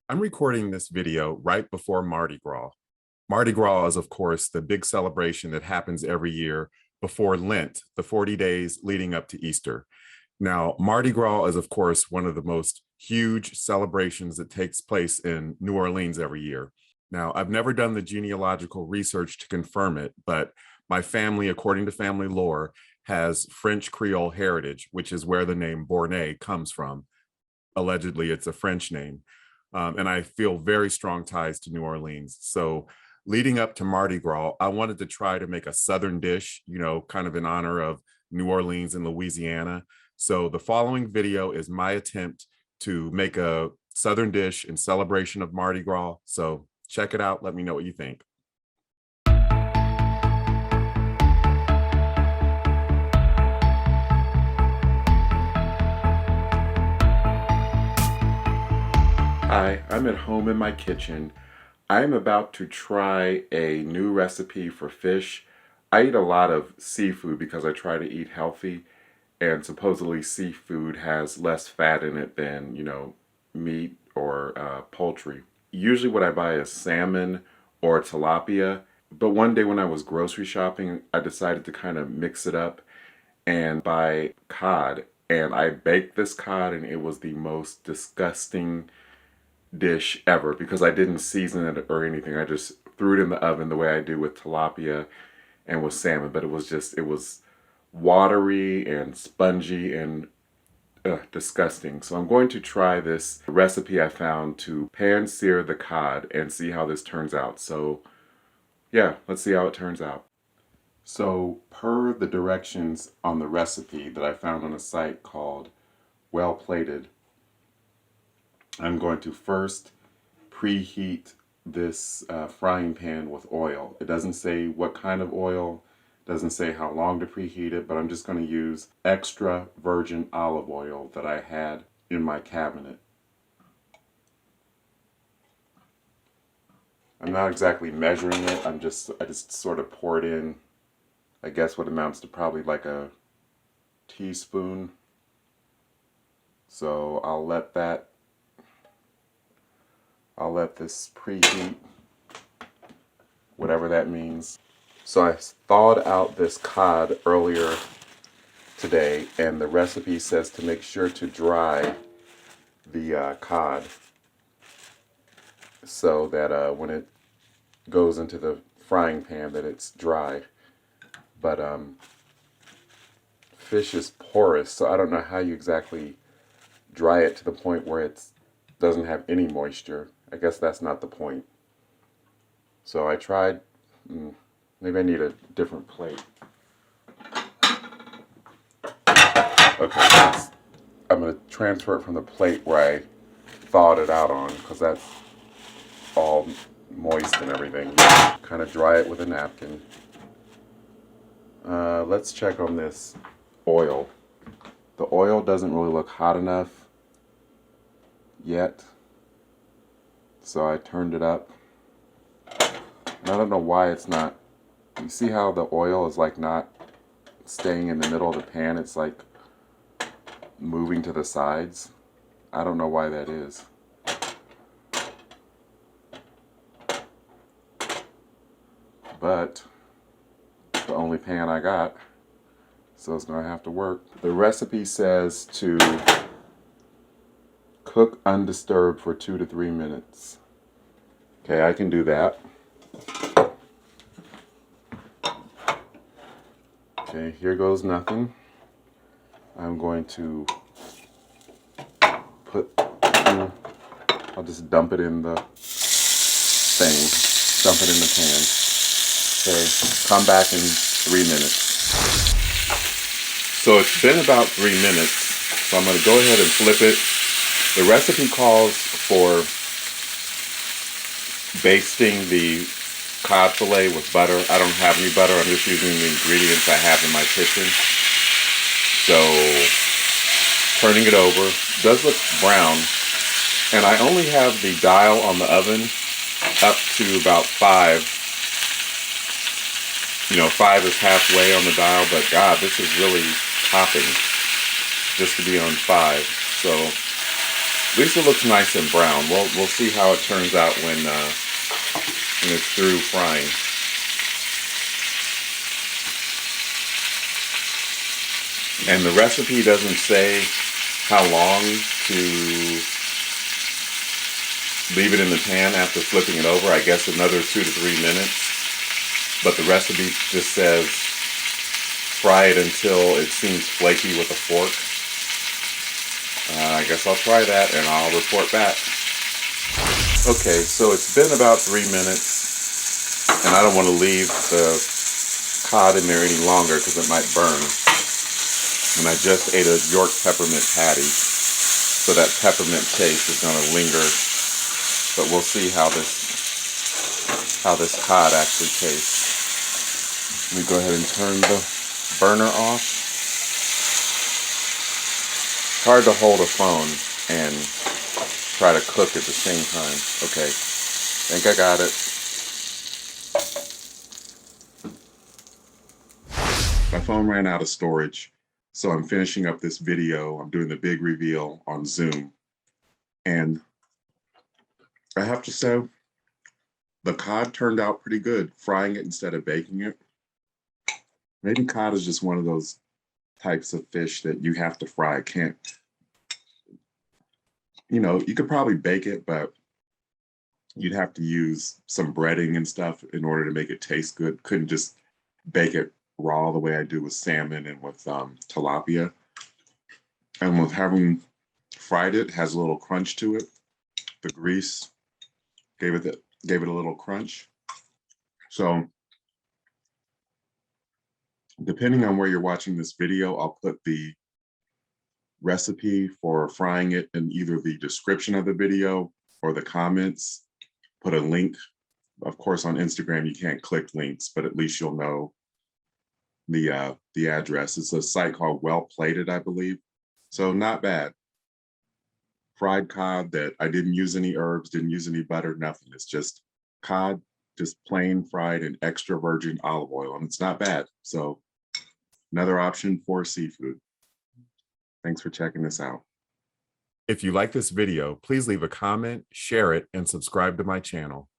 I'm recording this video right before Mardi Gras. Mardi Gras is, of course, the big celebration that happens every year before Lent, the 40 days leading up to Easter. Now, Mardi Gras is, of course, one of the most huge celebrations that takes place in New Orleans every year. Now, I've never done the genealogical research to confirm it, but my family, according to family lore, has French Creole heritage, which is where the name Bornay comes from. Allegedly, it's a French name. And I feel very strong ties to New Orleans. So leading up to Mardi Gras, I wanted to try to make a Southern dish, kind of in honor of New Orleans and Louisiana. So the following video is my attempt to make a Southern dish in celebration of Mardi Gras. So check it out. Let me know what you think. Hi, I'm at home in my kitchen. I'm about to try a new recipe for fish. I eat a lot of seafood because I try to eat healthy, and supposedly seafood has less fat in it than, meat or poultry. Usually what I buy is salmon or tilapia, but one day when I was grocery shopping, I decided to kind of mix it up and buy cod. And I baked this cod and it was the most disgusting dish ever because I didn't season it or anything. I just threw it in the oven the way I do with tilapia and with salmon, but it was watery and spongy and disgusting. So I'm going to try this recipe I found to pan sear the cod and see how this turns out. So yeah, let's see how it turns out. So per the directions on the recipe that I found on a site called Well Plated, I'm going to first preheat this frying pan with oil. It doesn't say what kind of oil, doesn't say how long to preheat it, but I'm just going to use extra virgin olive oil that I had in my cabinet. I'm not exactly measuring it, I just sort of pour it in, I guess what amounts to probably like a teaspoon. So I'll let this preheat, whatever that means. So I thawed out this cod earlier today, and the recipe says to make sure to dry the cod so that when it goes into the frying pan that it's dry. But fish is porous, so I don't know how you exactly dry it to the point where it doesn't have any moisture. I guess that's not the point. So I tried, maybe I need a different plate. Okay, I'm going to transfer it from the plate where I thawed it out on, because that's all moist and everything. Kind of dry it with a napkin. Let's check on this oil. The oil doesn't really look hot enough yet, so I turned it up. And I don't know why it's not. You see how the oil is like not staying in the middle of the pan? It's like moving to the sides. I don't know why that is. But the only pan I got, so it's gonna have to work. The recipe says to cook undisturbed for 2 to 3 minutes. Okay, I can do that. Okay, here goes nothing. I'm going to I'll just dump it in the thing. Dump it in the pan. Okay, come back in 3 minutes. So it's been about 3 minutes, so I'm going to go ahead and flip it. The recipe calls for basting the cod fillet with butter. I don't have any butter. I'm just using the ingredients I have in my kitchen. So turning it over, it does look brown, and I only have the dial on the oven up to about 5. 5 is halfway on the dial, but God, this is really popping just to be on 5. So At least it looks nice and brown. We'll see how it turns out when it's through frying. And the recipe doesn't say how long to leave it in the pan after flipping it over. I guess another 2 to 3 minutes. But the recipe just says fry it until it seems flaky with a fork. I guess I'll try that and I'll report back. Okay, so it's been about 3 minutes, and I don't want to leave the cod in there any longer because it might burn. And I just ate a York peppermint patty, so that peppermint taste is going to linger. But we'll see how this cod actually tastes. Let me go ahead and turn the burner off. It's hard to hold a phone and try to cook at the same time. Okay, think I got it. My phone ran out of storage, so I'm finishing up this video. I'm doing the big reveal on Zoom. And I have to say, the cod turned out pretty good, frying it instead of baking it. Maybe cod is just one of those types of fish that you have to fry. Can't, you could probably bake it, but you'd have to use some breading and stuff in order to make it taste good. Couldn't just bake it raw the way I do with salmon and with tilapia. And with having fried it, has a little crunch to it. The grease gave it a little crunch. So depending on where you're watching this video, I'll put the recipe for frying it in either the description of the video or the comments. Put a link. Of course, on Instagram, you can't click links, but at least you'll know the address. It's a site called Well Plated, I believe. So not bad. Fried cod that I didn't use any herbs, didn't use any butter, nothing. It's just cod, just plain fried in extra virgin olive oil, and it's not bad. So another option for seafood. Thanks for checking this out. If you like this video, please leave a comment, share it, and subscribe to my channel.